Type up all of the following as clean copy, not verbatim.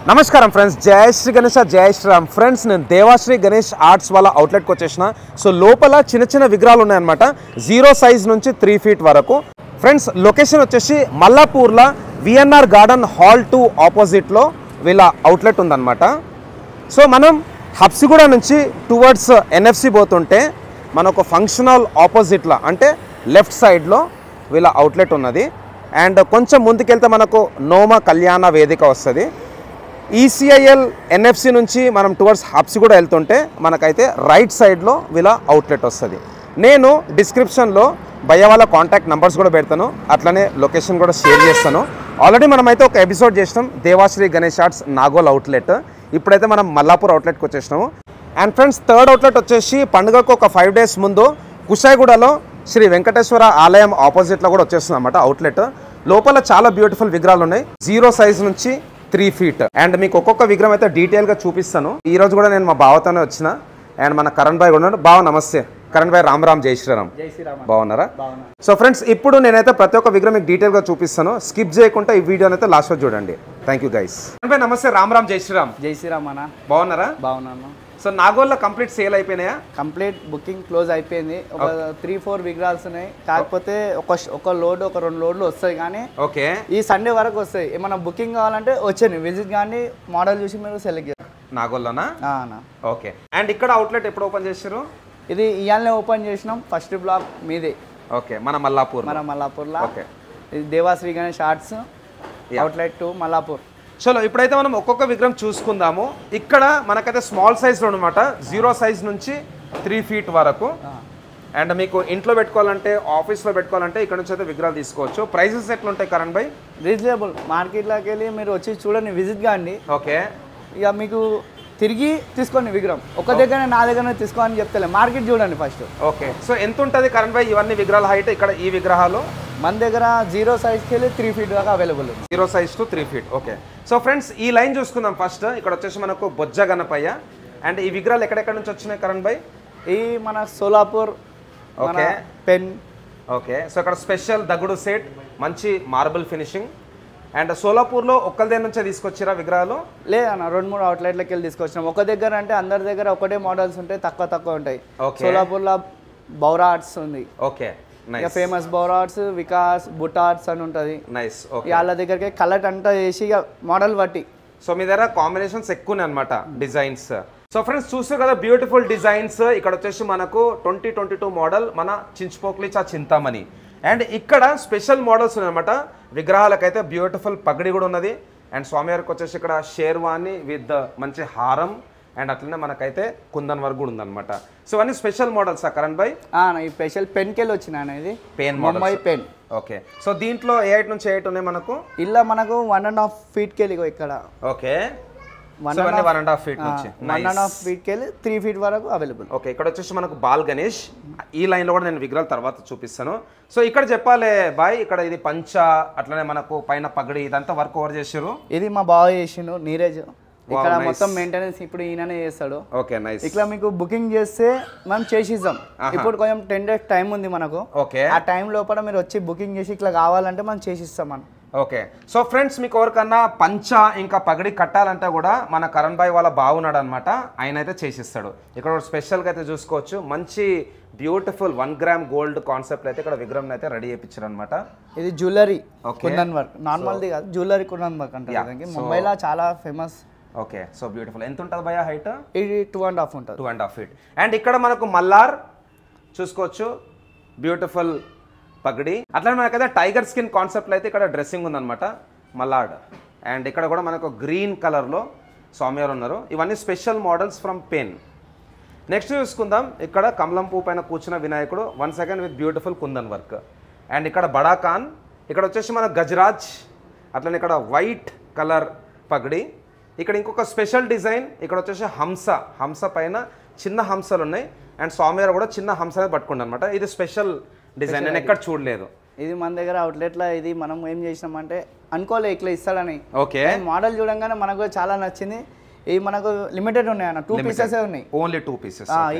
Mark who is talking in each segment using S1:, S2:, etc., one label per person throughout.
S1: నమస్కారం ఫ్రెండ్స్, జై శ్రీ గణేష్, జై శ్రీరామ్. ఫ్రెండ్స్, నేను దేవాశ్రీ గణేష్ ఆర్ట్స్ వాళ్ళ అవుట్లెట్కి వచ్చేసిన. సో లోపల చిన్న చిన్న విగ్రహాలు ఉన్నాయన్నమాట, 0 సైజ్ నుంచి 3 ఫీట్ వరకు. ఫ్రెండ్స్, లొకేషన్ వచ్చేసి మల్లాపూర్లో విఎన్ఆర్ గార్డెన్ హాల్ 2 ఆపోజిట్లో వీళ్ళ అవుట్లెట్ ఉందన్నమాట. సో మనం హబ్సిగూడ నుంచి టువర్డ్స్ ఎన్ఎఫ్సి పోతుంటే మనకు ఫంక్షన్ హాల్ ఆపోజిట్లో అంటే లెఫ్ట్ సైడ్లో వీళ్ళ అవుట్లెట్ ఉన్నది. అండ్ కొంచెం ముందుకెళ్తే మనకు నోమ కళ్యాణ వేదిక వస్తుంది. ఈసీఐఎల్ ఎన్ఎఫ్సి నుంచి మనం టువర్డ్స్ హబ్సిగూడ వెళ్తుంటే మనకైతే రైట్ సైడ్లో వీళ్ళ అవుట్లెట్ వస్తుంది. నేను డిస్క్రిప్షన్లో భయ్య వాళ్ళ కాంటాక్ట్ నెంబర్స్ కూడా పెడతాను, అట్లనే లొకేషన్ కూడా షేర్ చేస్తాను. ఆల్రెడీ మనమైతే ఒక ఎపిసోడ్ చేసినాం దేవాశ్రీ గణేష్ ఆర్ట్స్ నాగోల్ అవుట్లెట్. ఇప్పుడైతే మనం మల్లాపూర్ అవుట్లెట్కి వచ్చేసినాము. అండ్ ఫ్రెండ్స్, థర్డ్ అవుట్లెట్ వచ్చేసి పండుగకు ఒక 5 డేస్ ముందు కుషాయిగూడలో శ్రీ వెంకటేశ్వర ఆలయం ఆపోజిట్లో కూడా వచ్చేస్తుంది అన్నమాట అవుట్లెట్. లోపల చాలా బ్యూటిఫుల్ విగ్రహాలు ఉన్నాయి, 0 సైజ్ నుంచి 3 ఫీట్. అండ్ మీకు ఒక్కొక్క విగ్రహం అయితే డీటెయిల్గా చూపిస్తాను. ఈ రోజు కూడా నేను మా బావతోనే వచ్చిన. అండ్ మన కరణ్ భాయ్ కూడా బావ, నమస్తే కరణ్ భాయ్. రామ్ రామ్, జై శ్రీరామ్. బాగున్నారా? సో ఫ్రెండ్స్, ఇప్పుడు నేనైతే ప్రతి ఒక్క విగ్రహం మీకు డీటెయిల్గా చూపిస్తాను. స్కిప్ చేయకుండా ఈ వీడియోని అయితే లాస్ట్ వరకు చూడండి. Thank you guys. కరణ్ భాయ్ నమస్తే. రామ్ రామ్, జై శ్రీరామ్.
S2: జై శ్రీరామ్ అన్న.
S1: బాగున్నారా?
S2: బాగున్నాను.
S1: సో నాగోల్లో కంప్లీట్ సేల్ అయిపోయినాయా?
S2: కంప్లీట్ బుకింగ్ క్లోజ్ అయిపోయింది. ఒక 3-4 విగ్రహాలు ఉన్నాయి. కాకపోతే ఒక లోడ్, ఒక 2 లోడ్లు వస్తాయి. కానీ
S1: ఓకే, ఈ
S2: సండే వరకు వస్తాయి. ఏమన్నా బుకింగ్ కావాలంటే వచ్చాను, విజిట్ కానీ మోడల్ చూసి మీరు సెలెక్ట్ చేయాలి.
S1: నాగోల్లోనా? ఓకే. అండ్ ఇక్కడ అవుట్లెట్ ఎప్పుడు ఓపెన్ చేశారు?
S2: ఇది ఇవాళనే ఓపెన్ చేసినాం. ఫస్ట్ బ్లాక్ మీదే.
S1: ఓకే, మన మల్లాపూర్లో. ఓకే,
S2: ఇది దేవాశ్రీ గణేష్ ఆర్ట్స్ అవుట్లెట్ 2 మల్లాపూర్.
S1: చలో ఇప్పుడైతే మనం ఒక్కొక్క విగ్రహం చూసుకుందాము. ఇక్కడ మనకైతే స్మాల్ సైజ్లో అనమాట, 0 సైజ్ నుంచి 3 ఫీట్ వరకు. అండ్ మీకు ఇంట్లో పెట్టుకోవాలంటే, ఆఫీస్లో పెట్టుకోవాలంటే ఇక్కడ నుంచి అయితే విగ్రహాలు తీసుకోవచ్చు. ప్రైసెస్ ఎట్లుంటాయి కరణ్ భాయ్?
S2: రీజనబుల్. మార్కెట్లోకి వెళ్ళి మీరు వచ్చి చూడండి, విజిట్ కాండి.
S1: ఓకే,
S2: ఇక మీకు తిరిగి తీసుకోండి విగ్రహం. ఒక దగ్గర నా దగ్గర తీసుకోని చెప్తలే, మార్కెట్ చూడండి ఫస్ట్.
S1: ఓకే. సో ఎంత ఉంటుంది కరణ్ భాయ్ ఇవన్నీ విగ్రహాల హైట్? ఇక్కడ ఈ విగ్రహాలు
S2: మన దగ్గర 0 సైజ్కి వెళ్ళి 3 ఫీట్ దాకా అవైలబుల్ ఉంది.
S1: 0 size to 3 feet. Okay. So friends, ఈ లైన్ చూసుకుందాం ఫస్ట్. ఇక్కడ వచ్చేసి మనకు బొజ్జ గణపయ్య. అండ్ ఈ విగ్రహాలు ఎక్కడెక్కడ నుంచి వచ్చినాయి కరణ్ భాయ్?
S2: ఈ మన Solapur,
S1: okay,
S2: pen.
S1: Okay. So ఇక్కడ స్పెషల్ దగుడు సెట్, మంచి మార్బుల్ ఫినిషింగ్. అండ్ సోలాపూర్లో ఒక్కరి నుంచే తీసుకొచ్చిరా విగ్రహాలు?
S2: లేదన్న, 2-3 అవుట్లెట్లకి వెళ్ళి తీసుకొచ్చినాం. ఒక దగ్గర అంటే అందరి దగ్గర ఒకటే మోడల్స్ ఉంటాయి, తక్కువ ఉంటాయి. సోలాపూర్లో బౌరా ఆర్ట్స్ ఉంది.
S1: Okay,
S2: famous బౌరా arts, Vikas, boot arts అని ఉంటుంది.
S1: నైస్.
S2: వాళ్ళ దగ్గరికి కలర్ అంతా వేసి మోడల్ బట్టి.
S1: సో మీ దగ్గర కాంబినేషన్స్ ఎక్కువనే అనమాట, డిజైన్స్. సో ఫ్రెండ్స్, చూస్తారు కదా బ్యూటిఫుల్ డిజైన్స్. ఇక్కడ వచ్చేసి మనకు 2022 మోడల్ మన చించుపోక్లి చింతామణి. అండ్ ఇక్కడ స్పెషల్ మోడల్స్ ఉన్నాయన్నమాట విగ్రహాలకైతే. బ్యూటిఫుల్ పగడి కూడా ఉన్నది. అండ్ స్వామివారికి వచ్చేసి ఇక్కడ షేర్వాణి విత్ మంచి హారం. అండ్ అట్లనే మనకైతే కుందన్ వర్క్ కూడా ఉందన్నమాట. సో అన్ని స్పెషల్ మోడల్స్ కరణ్ భాయ్?
S2: ఈ స్పెషల్ పెన్ కెళ్ళి వచ్చిన ఇది
S1: pen
S2: Mumbai pen.
S1: Okay. So దీంట్లో ఏ హైట్ నుంచి ఏ హైట్ ఉన్నాయి మనకు?
S2: ఇలా మనకు 1.5 ఫీట్ కెళ్ళి ఇక్కడ.
S1: ఓకే, 1.5 ఫీట్ నుంచి
S2: 1.5 ఫీట్ కెళ్ళి 3 ఫీట్ వరకు అవైలబుల్.
S1: ఓకే. ఇక్కడ వచ్చేసి మనకు బాల్ గణేష్. ఈ లైన్లో కూడా నేను విగ్రహాలు తర్వాత చూపిస్తాను. సో ఇక్కడ చెప్పాలి బాయ్, ఇక్కడ ఇది పంచ, అట్లనే మనకు పైన పగడి, ఇదంతా వర్క్ ఓవర్ చేసారు.
S2: ఇది మా బావ చేసిండు, నీరజ్. ఇక్కడ మొత్తం మెయింటెనెన్స్ ఇప్పుడు ఈయననే చేస్తాడు.
S1: Okay, nice.
S2: ఇట్లా మీకు బుకింగ్ చేస్తే మనం చేసిద్దాం. ఇప్పుడు కొంచెం 10 డేస్ టైం ఉంది మనకు.
S1: ఓకే,
S2: ఆ టైం లోపల మీరు వచ్చి బుకింగ్ చేసి ఇట్లా కావాలంటే మనం చేసిస్తాం మనం.
S1: ఓకే. సో ఫ్రెండ్స్, మీకు ఎవరికన్నా పంచ ఇంకా పగడి కట్టాలంటే కూడా మన కరణ్ భాయ్ వాళ్ళ బాగున్నాడు అనమాట, ఆయన అయితే చేసిస్తాడు. ఇక్కడ స్పెషల్గా అయితే చూసుకోవచ్చు, మంచి బ్యూటిఫుల్ 1 గ్రామ్ గోల్డ్ కాన్సెప్ట్ అయితే ఇక్కడ విగ్రహం అయితే రెడీ చేయించారు అనమాట.
S2: ఇది జ్యువెలరీ కుందన్ వర్క్, నార్మల్ది కాదు, జ్యువెలరీ కుందన్ వర్క్ అంటే ముంబైలో చాలా ఫేమస్.
S1: ఓకే. So beautiful. ఎంత ఉంటుంది భయ్యా హైట్?
S2: ఇది 2.5 ఉంటుంది.
S1: 2.5 ఫీట్. అండ్ ఇక్కడ మనకు మల్లార్ చూసుకోవచ్చు, బ్యూటిఫుల్ పగడి. అట్లా మనకైతే టైగర్ స్కిన్ కాన్సెప్ట్లో అయితే ఇక్కడ డ్రెస్సింగ్ ఉందన్నమాట, మల్లాడ్. అండ్ ఇక్కడ కూడా మనకు గ్రీన్ కలర్లో స్వామివారు ఉన్నారు. ఇవన్నీ special models from pen. Next చూసుకుందాం. ఇక్కడ కమలం పువ్వు పైన కూర్చున్న వినాయకుడు, 1 second with beautiful kundan work. And ఇక్కడ బడా ఖాన్. ఇక్కడ వచ్చేసి మన గజరాజ్. అట్లనే ఇక్కడ వైట్ కలర్ పగడి. ఇక్కడ ఇంకొక స్పెషల్ డిజైన్. ఇక్కడ వచ్చేసి హంస పైన చిన్న హంసలు ఉన్నాయి. అండ్ స్వామివారు కూడా చిన్న హంసనే పట్టుకుంటారు అనమాట. ఇది స్పెషల్ డిజైన్, నేను ఎక్కడ చూడలేదు.
S2: ఇది మన దగ్గర అవుట్లెట్లో ఇది మనం ఏం చేసినామంటే అనుకోలే ఇట్లా ఇస్తాడని.
S1: ఓకే.
S2: మోడల్ చూడంగానే మనకు చాలా నచ్చింది. ఇవి మనకు లిమిటెడ్ ఉన్నాయి అన్న, 2 పీసెస్ ఉన్నాయి.
S1: Only 2 pieces.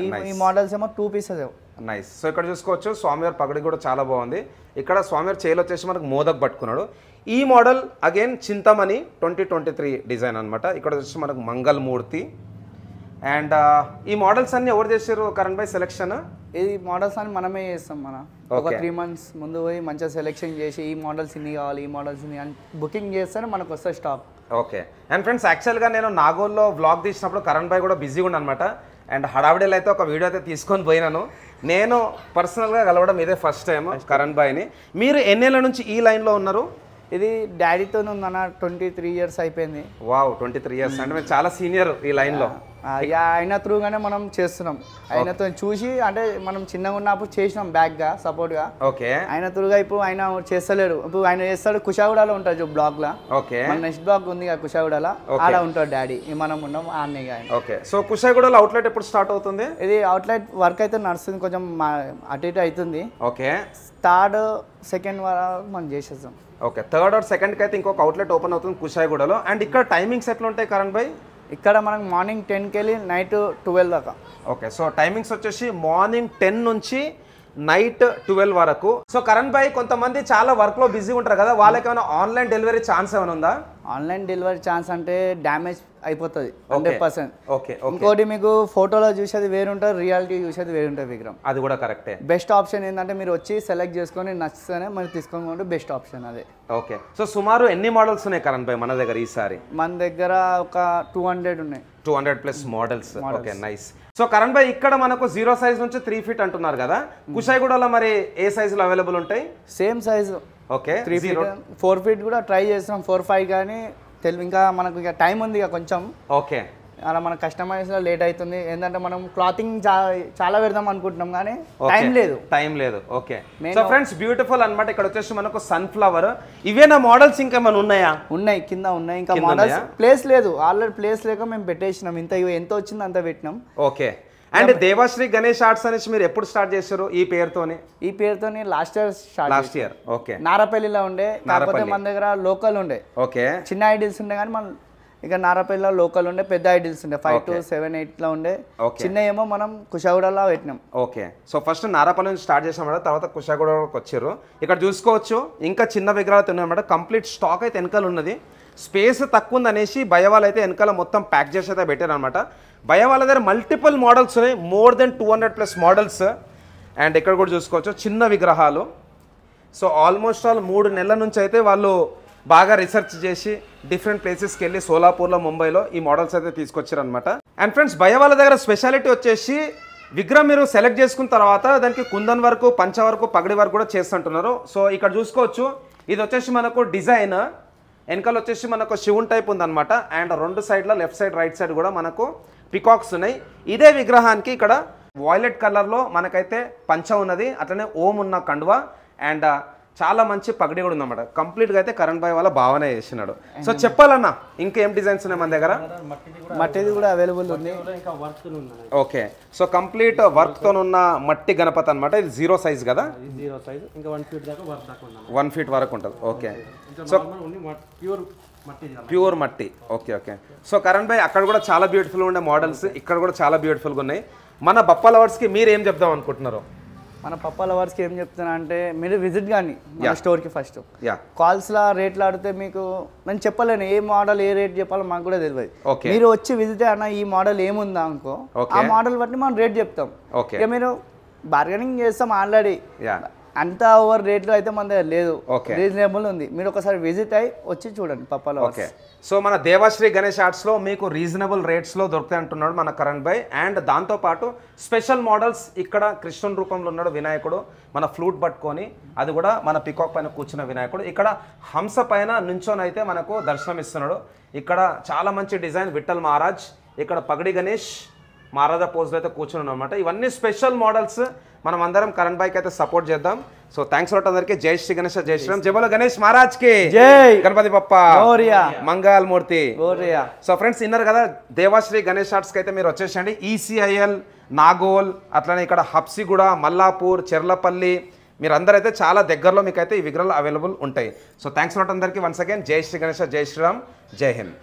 S2: ఈ మోడల్స్ ఏమో 2 పీసెస్.
S1: నైస్. సో ఇక్కడ చూసుకోవచ్చు స్వామివారి పగడి కూడా చాలా బాగుంది. ఇక్కడ స్వామివారి చేయిలో వచ్చేసి మనకు మోదక్ పట్టుకున్నాడు. ఈ మోడల్ అగైన్ చింతమణి 2023 డిజైన్ అనమాట. ఇక్కడ వచ్చేసి మనకు మంగళమూర్తి. అండ్ ఈ మోడల్స్ అన్ని ఎవరు చేశారు కరణ్ భాయ్ సెలెక్షన్?
S2: ఈ మోడల్స్ అని మనమే చేస్తాం. ఒక 3 months ముందు పోయి మంచిగా సెలెక్షన్ చేసి ఈ మోడల్స్ ఇన్ని కావాలి, ఈ మోడల్స్ ఇన్ని అని బుకింగ్ చేస్తేనే మనకు వస్తుంది స్టాక్.
S1: ఓకే. అండ్ ఫ్రెండ్స్ యాక్చువల్గా నేను నాగోల్లో వ్లాగ్ తీసినప్పుడు కరణ్ భాయ్ కూడా బిజీగా ఉన్నానమాట. అండ్ హడావిడిలో అయితే ఒక వీడియో అయితే తీసుకొని పోయినాను. నేను పర్సనల్గా కలవడం ఇదే ఫస్ట్ టైం కరణ్ భాయ్ని. మీరు ఎన్నేళ్ళ నుంచి ఈ లైన్లో ఉన్నారు?
S2: ఇది డాడీతో ఉందన్న, 23 years అయిపోయింది.
S1: వావ్, 23 years అంటే మేము చాలా సీనియర్ ఈ లైన్లో.
S2: ఆయన త్రూగానే మనం చేస్తున్నాం. ఆయనతో చూసి అంటే మనం చిన్నగా ఉన్నప్పుడు చేసినాం బ్యాక్గా సపోర్ట్గా.
S1: ఓకే.
S2: ఆయన త్రూగా ఇప్పుడు ఆయన చేస్తలేడు. ఇప్పుడు ఆయన చేస్తాడు కుషాగూడలో ఉంటాడు బ్లాక్లో.
S1: ఓకే.
S2: మన నెక్స్ట్ బ్లాక్ ఉంది కుషాగూడలో, ఆడ ఉంటాడు డాడీ. మనం ఉన్నాం ఆడనే.
S1: ఓకే. సో కుషాగూడలో అవుట్లెట్ ఎప్పుడు స్టార్ట్ అవుతుంది?
S2: ఇది అవుట్లెట్ వర్క్ అయితే నడుస్తుంది, కొంచెం అటు ఇటు అవుతుంది.
S1: ఓకే.
S2: 3rd, 2nd వరకు మనం చేసేస్తాం.
S1: ఓకే. 3rd or 2nd కి అయితే ఇంకొక అవుట్లెట్ ఓపెన్ అవుతుంది కుషాగూడలో. అండ్ ఇక్కడ టైమింగ్స్ ఎట్లా ఉంటాయి కరణ్ భాయ్?
S2: ఇక్కడ మనకు మార్నింగ్ 10కి వెళ్ళి నైట్ 12 దాకా.
S1: ఓకే. సో టైమింగ్స్ వచ్చేసి మార్నింగ్ 10 నుంచి నైట్ 12 వరకు. సో కరణ్ భాయ్ కొంతమంది చాలా వర్క్లో బిజీ ఉంటారు కదా, వాళ్ళకి ఏమైనా ఆన్లైన్ డెలివరీ ఛాన్స్ ఏమైనా ఉందా?
S2: ఆన్లైన్ డెలివరీ ఛాన్స్ అంటే డ్యామేజ్ అయిపోతుంది 100%.
S1: ఓకే.
S2: ఇంకోటి మీకు ఫోటోలో చూసేది వేరుంటుంది, రియాలిటీ చూసేది వేరుంటుంది విగ్రహం.
S1: అది కూడా కరెక్టే.
S2: బెస్ట్ ఆప్షన్ ఏంటంటే మీరు వచ్చి సెలెక్ట్ చేసుకొని నచ్చితేనే మరి తీసుకోకుండా బెస్ట్ ఆప్షన్ అదే.
S1: ఓకే. సో సుమారు ఎన్ని మోడల్స్ ఉన్నాయి కరణ్ భాయ్ మన దగ్గర ఈసారి?
S2: మన దగ్గర ఒక 200 ఉన్నాయి.
S1: 200+ models. Okay, nice. So Karan భాయ్ ఇక్కడ మనకు 0 size నుంచి 3 feet అంటున్నారు కదా, కుషాయిగూడలో మరి ఏ సైజులో అవైలబుల్ ఉంటాయి?
S2: Same size.
S1: Okay.
S2: 3 feet 4 feet కూడా ట్రై చేస్తాం, 4-5 కానీ ఇంకా మనకు ఇక టైం ఉంది ఇక కొంచెం.
S1: ఓకే.
S2: అలా మన కస్టమైజ్లో లేట్ అవుతుంది. ఏంటంటే మనం క్లాతింగ్ చాలా పెడదాం అనుకుంటున్నాం కానీ టైం లేదు.
S1: ఓకే. సో ఫ్రెండ్స్ బ్యూటిఫుల్ అన్నమాట. ఇక్కడ వచ్చేసి మనకు సన్ఫ్లవర్. ఇవేనా మోడల్స్ ఇంకా ఏమైనా ఉన్నాయా?
S2: ఉన్నాయి, కింద ఉన్నాయి. ఇంకా మోడల్స్ ప్లేస్ లేదు, ఆల్రెడీ ప్లేస్ లేక మేము పెట్టేసినాం. ఎంత వచ్చింది అంత పెట్టినాం.
S1: ఓకే. అండ్ దేవాశ్రీ గణేష్ ఆర్ట్స్ అనేసి మీరు ఎప్పుడు స్టార్ట్ చేశారు ఈ పేరుతోని?
S2: ఈ పేరుతోని లాస్ట్ ఇయర్.
S1: ఓకే.
S2: నారపల్లిలో ఉండే, కాకపోతే మన దగ్గర లోకల్ ఉండే.
S1: ఓకే.
S2: చిన్న ఐడిల్స్ ఉండే కానీ మన ఇక నారపల్లిలో లోకల్ ఉండే, పెద్ద ఐడిల్స్ ఉండే 5 to 7, 8 ఉండే. చిన్న ఏమో మనం కుషాగూడలో పెట్టినాం.
S1: ఓకే. సో ఫస్ట్ నారపల్లి నుంచి స్టార్ట్ చేసాం మేడం, తర్వాత కుషాగూడకి వచ్చారు. ఇక్కడ చూసుకోవచ్చు ఇంకా చిన్న విగ్రహాలు ఉన్నాయి మేడం. కంప్లీట్ స్టాక్ అయితే వెనకాల ఉన్నది. స్పేస్ తక్కువ ఉంది అనేసి భయ వాళ్ళు అయితే వెనకాల మొత్తం ప్యాక్ చేసి అయితే పెట్టారు అనమాట. భయ వాళ్ళ దగ్గర మల్టిపుల్ మోడల్స్ ఉన్నాయి, మోర్ దెన్ 200+ మోడల్స్. అండ్ ఇక్కడ కూడా చూసుకోవచ్చు చిన్న విగ్రహాలు. సో ఆల్మోస్ట్ ఆల్ 3 నెలల నుంచి అయితే వాళ్ళు బాగా రీసెర్చ్ చేసి డిఫరెంట్ ప్లేసెస్కి వెళ్ళి సోలాపూర్లో, ముంబైలో ఈ మోడల్స్ అయితే తీసుకొచ్చారు అనమాట. అండ్ ఫ్రెండ్స్ భయ వాళ్ళ దగ్గర స్పెషాలిటీ వచ్చేసి విగ్రహం మీరు సెలెక్ట్ చేసుకున్న తర్వాత దానికి కుందన్ వరకు, పంచ వరకు, పగడి వరకు కూడా చేస్తుంటున్నారు. సో ఇక్కడ చూసుకోవచ్చు ఇది వచ్చేసి మనకు డిజైన్. వెనకాల వచ్చేసి మనకు శివున్ టైప్ ఉందన్నమాట. అండ్ 2 సైడ్ల లెఫ్ట్ సైడ్, రైట్ సైడ్ కూడా మనకు పికాక్స్ ఉన్నాయి. ఇదే విగ్రహానికి ఇక్కడ వాయిలెట్ కలర్లో మనకైతే పంచ ఉన్నది, అట్లనే ఓం ఉన్న కండువా అండ్ చాలా మంచి పగడి కూడా ఉందన్నమాట. కంప్లీట్గా అయితే కరణ్ భాయ్ వాళ్ళ భావన చేసినాడు. సో చెప్పాలన్నా ఇంకేం డిజైన్స్ ఉన్నాయి మన దగ్గర?
S2: మట్టిది కూడా అవైలబుల్ ఉంది.
S1: ఓకే. సో కంప్లీట్ వర్క్తో ఉన్న మట్టి గణపతి అనమాట. ఇది 0 size కదా?
S3: 0 size, ఇంకా 1 feet దాకా వర్క్ దాకా ఉంది.
S1: 1 feet వరకు ఉంటుంది. ఓకే. సో ప్యూర్ మట్టి. ఓకే. ఓకే. సో కరణ్ భాయ్ అక్కడ కూడా చాలా బ్యూటిఫుల్గా ఉండే మోడల్స్, ఇక్కడ కూడా చాలా బ్యూటిఫుల్గా ఉన్నాయి. మన బప్ప లవర్స్కి మీరు ఏం చెప్దాం అనుకుంటున్నారు?
S2: మన పప్ప లవర్స్కి ఏం చెప్తున్నా అంటే మీరు విజిట్ కానీ మన స్టోర్కి ఫస్ట్.
S1: యా.
S2: కాల్స్లో రేట్లు ఆడితే మీకు నేను చెప్పలేను ఏ మోడల్ ఏ రేట్ చెప్పాలో మాకు కూడా తెలియదు. మీరు వచ్చి విజిట్ అన్న ఈ మోడల్ ఏముందా అనుకో, ఆ మోడల్ బట్టి మనం రేట్ చెప్తాం. ఇక మీరు బార్గెనింగ్ చేస్తాం ఆల్రెడీ. అంత ఓవర్ రేట్లు అయితే మన దగ్గర లేదు, రీజనబుల్ ఉంది. మీరు ఒకసారి విజిట్ అయ్యి వచ్చి చూడండి పప్పలో.
S1: ఓకే. సో మన దేవాశ్రీ గణేష్ ఆర్ట్స్లో మీకు రీజనబుల్ రేట్స్లో దొరుకుతాయి అంటున్నాడు మన కరణ్ భాయ్. అండ్ దాంతోపాటు స్పెషల్ మోడల్స్ ఇక్కడ కృష్ణుని రూపంలో ఉన్నాడు వినాయకుడు, మన ఫ్లూట్ పట్టుకొని, అది కూడా మన పికాక్ పైన కూర్చున్న వినాయకుడు. ఇక్కడ హంస పైన నుంచొని అయితే మనకు దర్శనం ఇస్తున్నాడు. ఇక్కడ చాలా మంచి డిజైన్ విఠల్ మహారాజ్, ఇక్కడ పగడి గణేష్ మహారాజా పోజ్లో అయితే కూర్చున్నాం అనమాట. ఇవన్నీ స్పెషల్ మోడల్స్. మనం అందరం కరణ్ భాయ్కి అయితే సపోర్ట్ చేద్దాం. సో థ్యాంక్స్ లాట్ అందరికి. జై శ్రీ గణేష్, జై శ్రీరామ్. జై బోలో గణేష్ మహారాజ్ కి జై, గణపతి బప్ప మంగళమూర్తి. సో ఫ్రెండ్స్ విన్నారు కదా, దేవాశ్రీ గణేష్ ఆర్ట్స్కి అయితే మీరు వచ్చేసండి. ECIL, నాగోల్, అట్లనే ఇక్కడ హబ్సిగూడ, మల్లాపూర్, చెర్లపల్లి, మీరు అందరైతే చాలా దగ్గరలో మీకు అయితే ఈ విగ్రహాలు అవైలబుల్ ఉంటాయి. సో థ్యాంక్స్ లాట్ అందరికి వన్స్ అగైన్. జై శ్రీ గణేష్, జై శ్రీరామ్, జై హింద్.